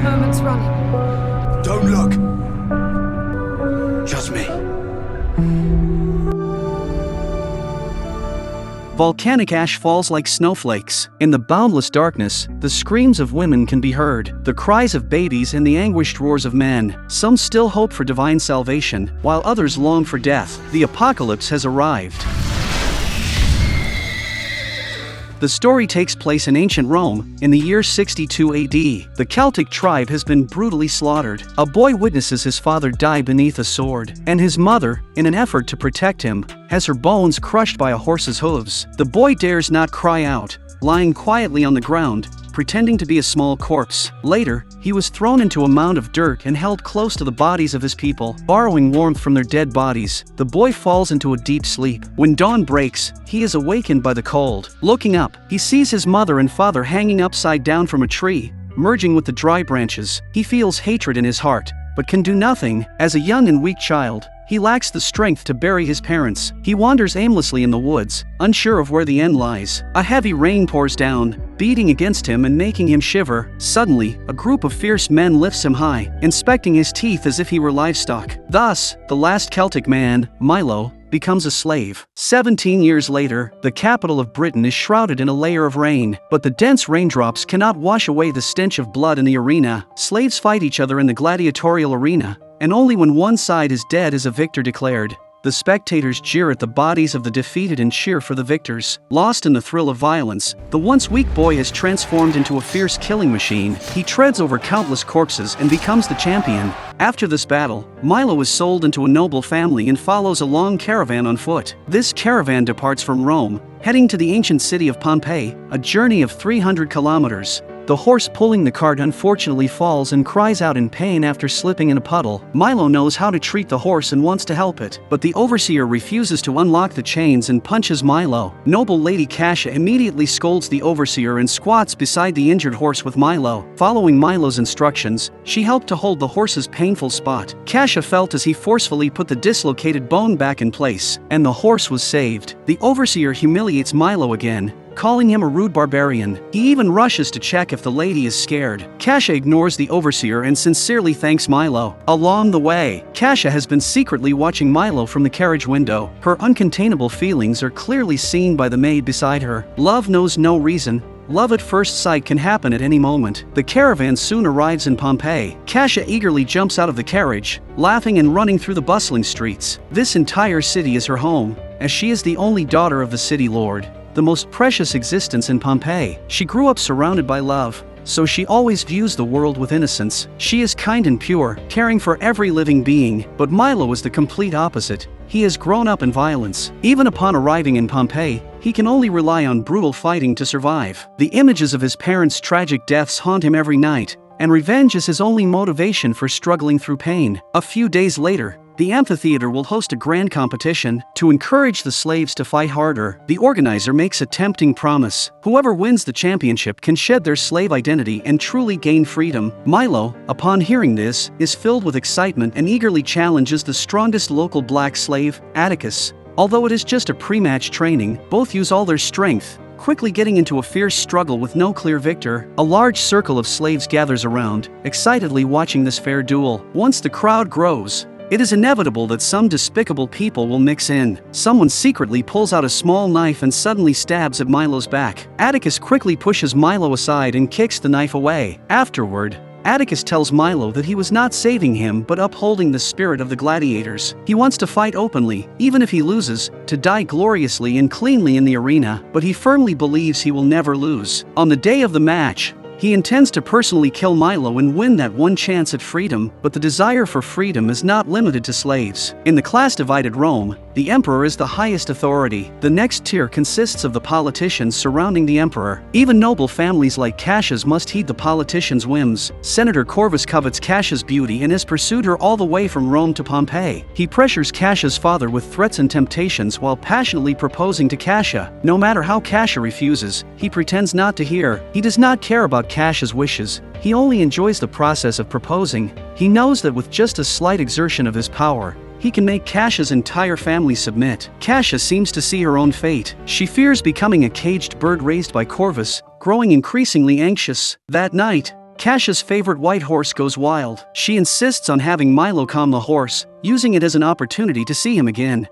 moment's running. Don't look. Just me. Volcanic ash falls like snowflakes. In the boundless darkness, the screams of women can be heard, the cries of babies and the anguished roars of men. Some still hope for divine salvation, while others long for death. The apocalypse has arrived. The story takes place in ancient Rome, in the year 62 AD. The Celtic tribe has been brutally slaughtered. A boy witnesses his father die beneath a sword, and his mother, in an effort to protect him, has her bones crushed by a horse's hooves. The boy dares not cry out, lying quietly on the ground, pretending to be a small corpse. Later, he was thrown into a mound of dirt and held close to the bodies of his people, borrowing warmth from their dead bodies. The boy falls into a deep sleep. When dawn breaks, he is awakened by the cold. Looking up, he sees his mother and father hanging upside down from a tree, merging with the dry branches. He feels hatred in his heart, but can do nothing. As a young and weak child, he lacks the strength to bury his parents. He wanders aimlessly in the woods, unsure of where the end lies. A heavy rain pours down, beating against him and making him shiver. Suddenly, a group of fierce men lifts him high, inspecting his teeth as if he were livestock. Thus, the last Celtic man, Milo, becomes a slave. 17 years later, the capital of Britain is shrouded in a layer of rain, but the dense raindrops cannot wash away the stench of blood in the arena. Slaves fight each other in the gladiatorial arena, and only when one side is dead is a victor declared. The spectators jeer at the bodies of the defeated and cheer for the victors. Lost in the thrill of violence, the once weak boy has transformed into a fierce killing machine. He treads over countless corpses and becomes the champion. After this battle, Milo is sold into a noble family and follows a long caravan on foot. This caravan departs from Rome, heading to the ancient city of Pompeii, a journey of 300 kilometers. The horse pulling the cart unfortunately falls and cries out in pain after slipping in a puddle. Milo knows how to treat the horse and wants to help it, but the overseer refuses to unlock the chains and punches Milo. Noble Lady Kasia immediately scolds the overseer and squats beside the injured horse with Milo. Following Milo's instructions, she helped to hold the horse's painful spot. Kasia felt as he forcefully put the dislocated bone back in place, and the horse was saved. The overseer humiliates Milo again, calling him a rude barbarian. He even rushes to check if the lady is scared. Kasia ignores the overseer and sincerely thanks Milo. Along the way, Kasia has been secretly watching Milo from the carriage window. Her uncontainable feelings are clearly seen by the maid beside her. Love knows no reason. Love at first sight can happen at any moment. The caravan soon arrives in Pompeii. Kasia eagerly jumps out of the carriage, laughing and running through the bustling streets. This entire city is her home, as she is the only daughter of the city lord, the most precious existence in Pompeii. She grew up surrounded by love, so she always views the world with innocence. She is kind and pure, caring for every living being, but Milo is the complete opposite. He has grown up in violence. Even upon arriving in Pompeii, he can only rely on brutal fighting to survive. The images of his parents' tragic deaths haunt him every night, and revenge is his only motivation for struggling through pain. A few days later, the amphitheater will host a grand competition to encourage the slaves to fight harder. The organizer makes a tempting promise. Whoever wins the championship can shed their slave identity and truly gain freedom. Milo, upon hearing this, is filled with excitement and eagerly challenges the strongest local black slave, Atticus. Although it is just a pre-match training, both use all their strength, quickly getting into a fierce struggle with no clear victor. A large circle of slaves gathers around, excitedly watching this fair duel. Once the crowd grows, it is inevitable that some despicable people will mix in. Someone secretly pulls out a small knife and suddenly stabs at Milo's back. Atticus quickly pushes Milo aside and kicks the knife away. Afterward, Atticus tells Milo that he was not saving him but upholding the spirit of the gladiators. He wants to fight openly, even if he loses, to die gloriously and cleanly in the arena, but he firmly believes he will never lose. On the day of the match, he intends to personally kill Milo and win that one chance at freedom, but the desire for freedom is not limited to slaves. In the class-divided Rome, the emperor is the highest authority. The next tier consists of the politicians surrounding the emperor. Even noble families like Kasia's must heed the politicians' whims. Senator Corvus covets Kasia's beauty and has pursued her all the way from Rome to Pompeii. He pressures Kasia's father with threats and temptations while passionately proposing to Kasia. No matter how Kasia refuses, he pretends not to hear. He does not care about Kasia's wishes. He only enjoys the process of proposing. He knows that with just a slight exertion of his power, he can make Kasia's entire family submit. Kasia seems to see her own fate. She fears becoming a caged bird raised by Corvus, growing increasingly anxious. That night, Cassia's favorite white horse goes wild. She insists on having Milo calm the horse, using it as an opportunity to see him again.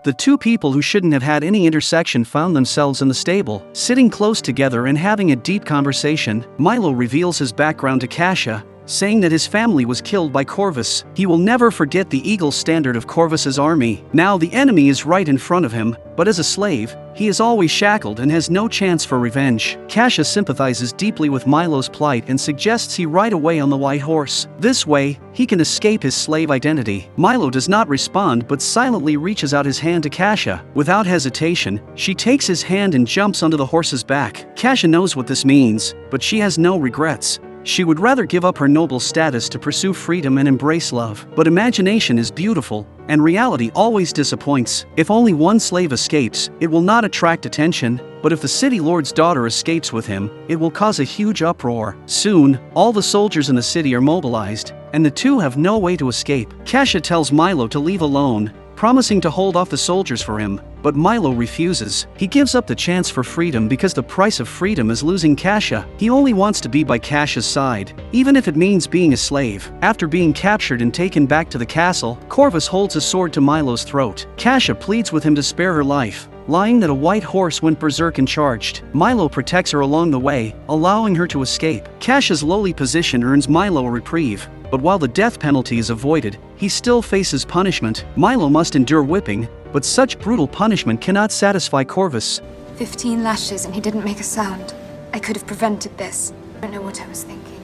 The two people who shouldn't have had any intersection found themselves in the stable, sitting close together and having a deep conversation. Milo reveals his background to Cassia, saying that his family was killed by Corvus. He will never forget the eagle standard of Corvus's army. Now the enemy is right in front of him, but as a slave, he is always shackled and has no chance for revenge. Cassia sympathizes deeply with Milo's plight and suggests he ride away on the white horse. This way, he can escape his slave identity. Milo does not respond but silently reaches out his hand to Cassia. Without hesitation, she takes his hand and jumps onto the horse's back. Cassia knows what this means, but she has no regrets. She would rather give up her noble status to pursue freedom and embrace love. But imagination is beautiful, and reality always disappoints. If only one slave escapes, it will not attract attention, but if the city lord's daughter escapes with him, it will cause a huge uproar. Soon, all the soldiers in the city are mobilized, and the two have no way to escape. Cassia tells Milo to leave alone, promising to hold off the soldiers for him, but Milo refuses. He gives up the chance for freedom because the price of freedom is losing Cassia. He only wants to be by Cassia's side, even if it means being a slave. After being captured and taken back to the castle, Corvus holds a sword to Milo's throat. Cassia pleads with him to spare her life, lying that a white horse went berserk and charged. Milo protects her along the way, allowing her to escape. Cassia's lowly position earns Milo a reprieve, but while the death penalty is avoided, he still faces punishment. Milo must endure whipping, but such brutal punishment cannot satisfy Corvus. 15 lashes and he didn't make a sound. I could have prevented this. I don't know what I was thinking.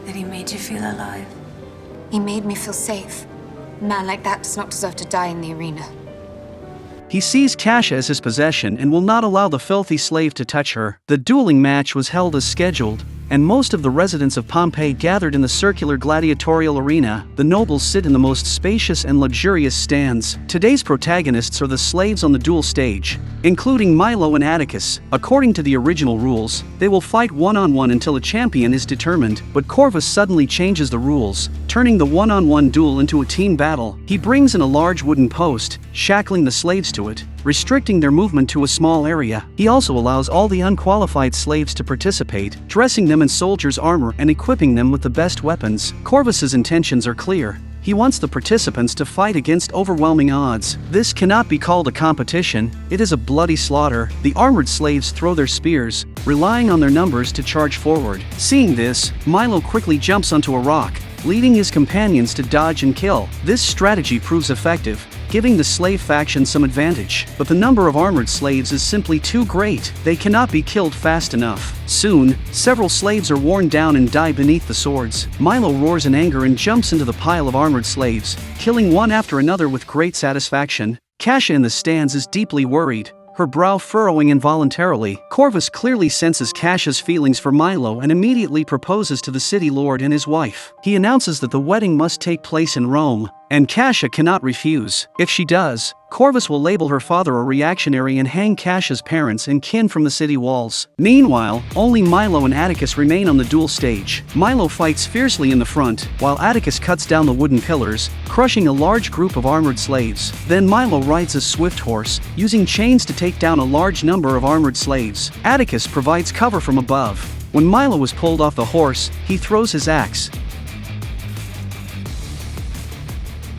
That he made you feel alive. He made me feel safe. A man like that does not deserve to die in the arena. He sees Cassia as his possession and will not allow the filthy slave to touch her. The dueling match was held as scheduled, and most of the residents of Pompeii gathered in the circular gladiatorial arena. The nobles sit in the most spacious and luxurious stands. Today's protagonists are the slaves on the duel stage, including Milo and Atticus. According to the original rules, they will fight one-on-one until a champion is determined, but Corvus suddenly changes the rules, turning the one-on-one duel into a team battle. He brings in a large wooden post, shackling the slaves to it, restricting their movement to a small area. He also allows all the unqualified slaves to participate, dressing them in soldiers' armor and equipping them with the best weapons. Corvus's intentions are clear. He wants the participants to fight against overwhelming odds. This cannot be called a competition, it is a bloody slaughter. The armored slaves throw their spears, relying on their numbers to charge forward. Seeing this, Milo quickly jumps onto a rock, leading his companions to dodge and kill. This strategy proves effective, giving the slave faction some advantage. But the number of armored slaves is simply too great. They cannot be killed fast enough. Soon, several slaves are worn down and die beneath the swords. Milo roars in anger and jumps into the pile of armored slaves, killing one after another with great satisfaction. Cassia in the stands is deeply worried, her brow furrowing involuntarily. Corvus clearly senses Cassia's feelings for Milo and immediately proposes to the city lord and his wife. He announces that the wedding must take place in Rome, and Cassia cannot refuse. If she does, Corvus will label her father a reactionary and hang Cassia's parents and kin from the city walls. Meanwhile, only Milo and Atticus remain on the duel stage. Milo fights fiercely in the front, while Atticus cuts down the wooden pillars, crushing a large group of armored slaves. Then Milo rides a swift horse, using chains to take down a large number of armored slaves. Atticus provides cover from above. When Milo is pulled off the horse, he throws his axe.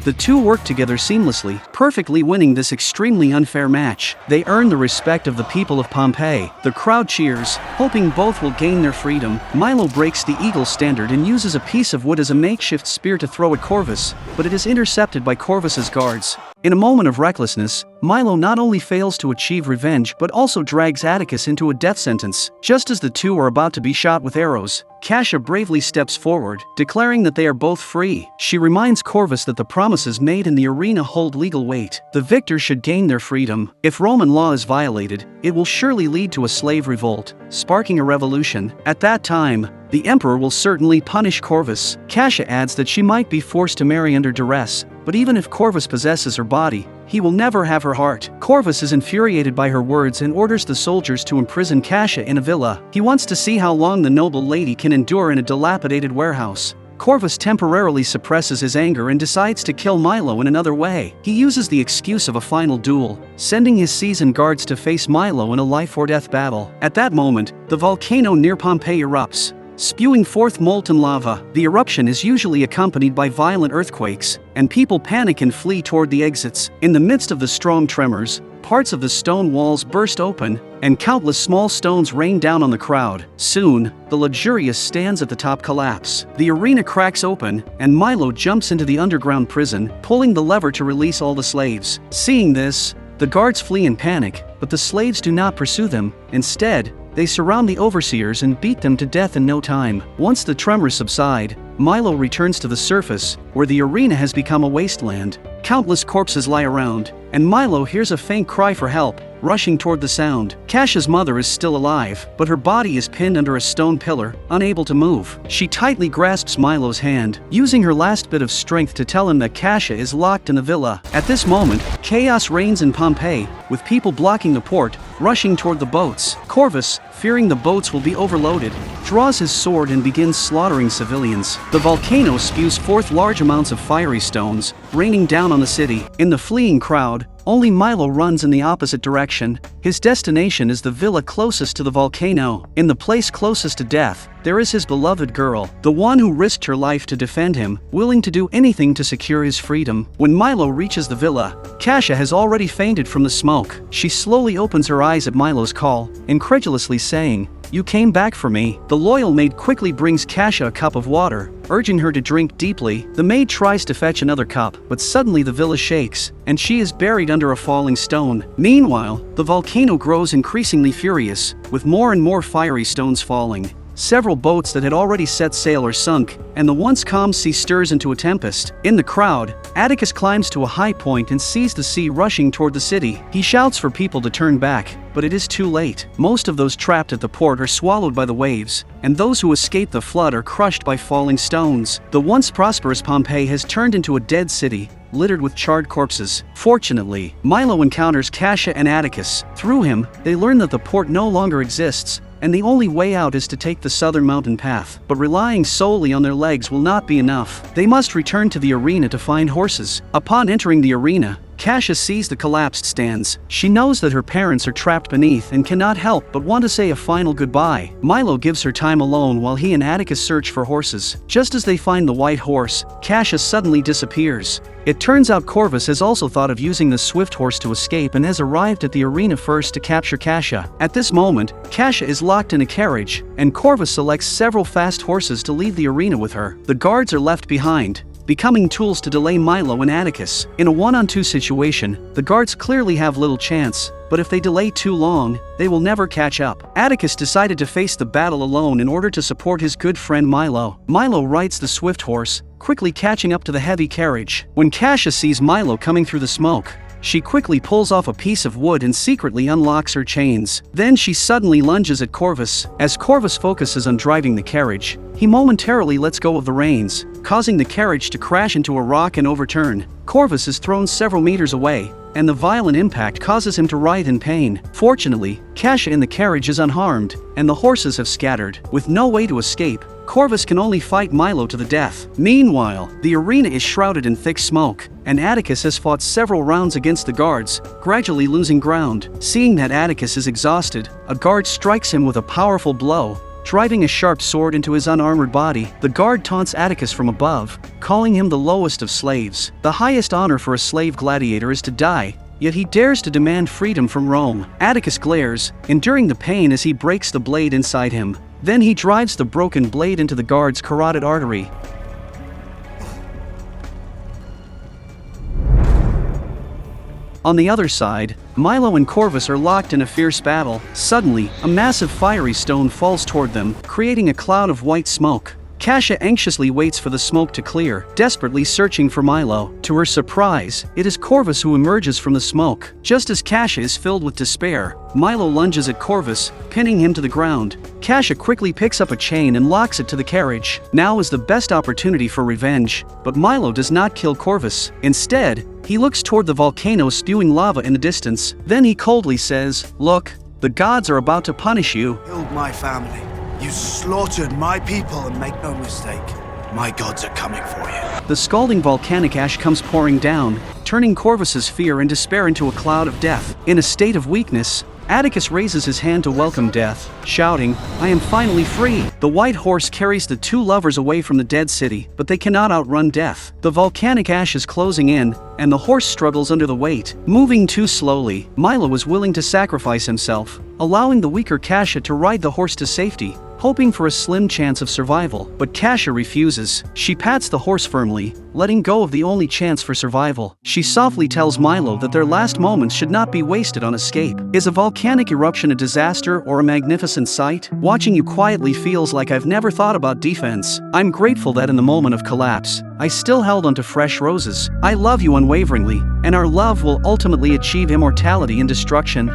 The two work together seamlessly, perfectly winning this extremely unfair match. They earn the respect of the people of Pompeii. The crowd cheers, hoping both will gain their freedom. Milo breaks the eagle standard and uses a piece of wood as a makeshift spear to throw at Corvus, but it is intercepted by Corvus's guards. In a moment of recklessness, Milo not only fails to achieve revenge but also drags Atticus into a death sentence. Just as the two are about to be shot with arrows, Cassia bravely steps forward, declaring that they are both free. She reminds Corvus that the promises made in the arena hold legal weight. The victor should gain their freedom. If Roman law is violated, it will surely lead to a slave revolt, sparking a revolution. At that time, the emperor will certainly punish Corvus. Cassia adds that she might be forced to marry under duress, but even if Corvus possesses her body, he will never have her heart. Corvus is infuriated by her words and orders the soldiers to imprison Cassia in a villa. He wants to see how long the noble lady can endure in a dilapidated warehouse. Corvus temporarily suppresses his anger and decides to kill Milo in another way. He uses the excuse of a final duel, sending his seasoned guards to face Milo in a life-or-death battle. At that moment, the volcano near Pompeii erupts, spewing forth molten lava. The eruption is usually accompanied by violent earthquakes, and people panic and flee toward the exits. In the midst of the strong tremors, parts of the stone walls burst open, and countless small stones rain down on the crowd. Soon, the luxurious stands at the top collapse. The arena cracks open, and Milo jumps into the underground prison, pulling the lever to release all the slaves. Seeing this, the guards flee in panic, but the slaves do not pursue them. Instead, they surround the overseers and beat them to death in no time. Once the tremors subside, Milo returns to the surface, where the arena has become a wasteland. Countless corpses lie around, and Milo hears a faint cry for help, rushing toward the sound. Cascia's mother is still alive, but her body is pinned under a stone pillar, unable to move. She tightly grasps Milo's hand, using her last bit of strength to tell him that Cascia is locked in the villa. At this moment, chaos reigns in Pompeii, with people blocking the port, rushing toward the boats. Corvus, fearing the boats will be overloaded, draws his sword and begins slaughtering civilians. The volcano spews forth large amounts of fiery stones, raining down on the city. In the fleeing crowd, only Milo runs in the opposite direction. His destination is the villa closest to the volcano. In the place closest to death, there is his beloved girl, the one who risked her life to defend him, willing to do anything to secure his freedom. When Milo reaches the villa, Cascia has already fainted from the smoke. She slowly opens her eyes at Milo's call, incredulously saying, "You came back for me." The loyal maid quickly brings Cascia a cup of water, urging her to drink deeply. The maid tries to fetch another cup, but suddenly the villa shakes, and she is buried under a falling stone. Meanwhile, the volcano grows increasingly furious, with more and more fiery stones falling. Several boats that had already set sail are sunk, and the once calm sea stirs into a tempest. In the crowd, Atticus climbs to a high point and sees the sea rushing toward the city. He shouts for people to turn back, but it is too late. Most of those trapped at the port are swallowed by the waves, and those who escape the flood are crushed by falling stones. The once prosperous Pompeii has turned into a dead city, littered with charred corpses. Fortunately, Milo encounters Cascia and Atticus. Through him, they learn that the port no longer exists, and the only way out is to take the southern mountain path. But relying solely on their legs will not be enough. They must return to the arena to find horses. Upon entering the arena, Cascia sees the collapsed stands. She knows that her parents are trapped beneath and cannot help but want to say a final goodbye. Milo gives her time alone while he and Atticus search for horses. Just as they find the white horse, Cascia suddenly disappears. It turns out Corvus has also thought of using the swift horse to escape and has arrived at the arena first to capture Cascia. At this moment, Cascia is locked in a carriage, and Corvus selects several fast horses to leave the arena with her. The guards are left behind, becoming tools to delay Milo and Atticus. In a one-on-two situation, the guards clearly have little chance, but if they delay too long, they will never catch up. Atticus decided to face the battle alone in order to support his good friend Milo. Milo rides the swift horse, quickly catching up to the heavy carriage. When Cascia sees Milo coming through the smoke, she quickly pulls off a piece of wood and secretly unlocks her chains. Then she suddenly lunges at Corvus. As Corvus focuses on driving the carriage, he momentarily lets go of the reins, causing the carriage to crash into a rock and overturn. Corvus is thrown several meters away, and the violent impact causes him to writhe in pain. Fortunately, Cascia in the carriage is unharmed, and the horses have scattered. With no way to escape, Corvus can only fight Milo to the death. Meanwhile, the arena is shrouded in thick smoke, and Atticus has fought several rounds against the guards, gradually losing ground. Seeing that Atticus is exhausted, a guard strikes him with a powerful blow, driving a sharp sword into his unarmored body. The guard taunts Atticus from above, calling him the lowest of slaves. The highest honor for a slave gladiator is to die, yet he dares to demand freedom from Rome. Atticus glares, enduring the pain as he breaks the blade inside him. Then he drives the broken blade into the guard's carotid artery. On the other side, Milo and Corvus are locked in a fierce battle. Suddenly, a massive fiery stone falls toward them, creating a cloud of white smoke. Cascia anxiously waits for the smoke to clear, desperately searching for Milo. To her surprise, it is Corvus who emerges from the smoke. Just as Cascia is filled with despair, Milo lunges at Corvus, pinning him to the ground. Cascia quickly picks up a chain and locks it to the carriage. Now is the best opportunity for revenge, but Milo does not kill Corvus. Instead, he looks toward the volcano spewing lava in the distance. Then he coldly says, "Look, the gods are about to punish you." Killed my family. You slaughtered my people, and make no mistake, My gods are coming for you. The scalding volcanic ash comes pouring down, turning Corvus's fear and despair into a cloud of death. In a state of weakness, Atticus raises his hand to welcome death, shouting, "I am finally free!" The white horse carries the two lovers away from the dead city, but they cannot outrun death. The volcanic ash is closing in, and the horse struggles under the weight. Moving too slowly, Milo is willing to sacrifice himself, allowing the weaker Kasia to ride the horse to safety, hoping for a slim chance of survival. But Kasia refuses. She pats the horse firmly, letting go of the only chance for survival. She softly tells Milo that their last moments should not be wasted on escape. Is a volcanic eruption a disaster or a magnificent sight? Watching you quietly feels like I've never thought about defense. I'm grateful that in the moment of collapse, I still held onto fresh roses. I love you unwaveringly, and our love will ultimately achieve immortality and destruction.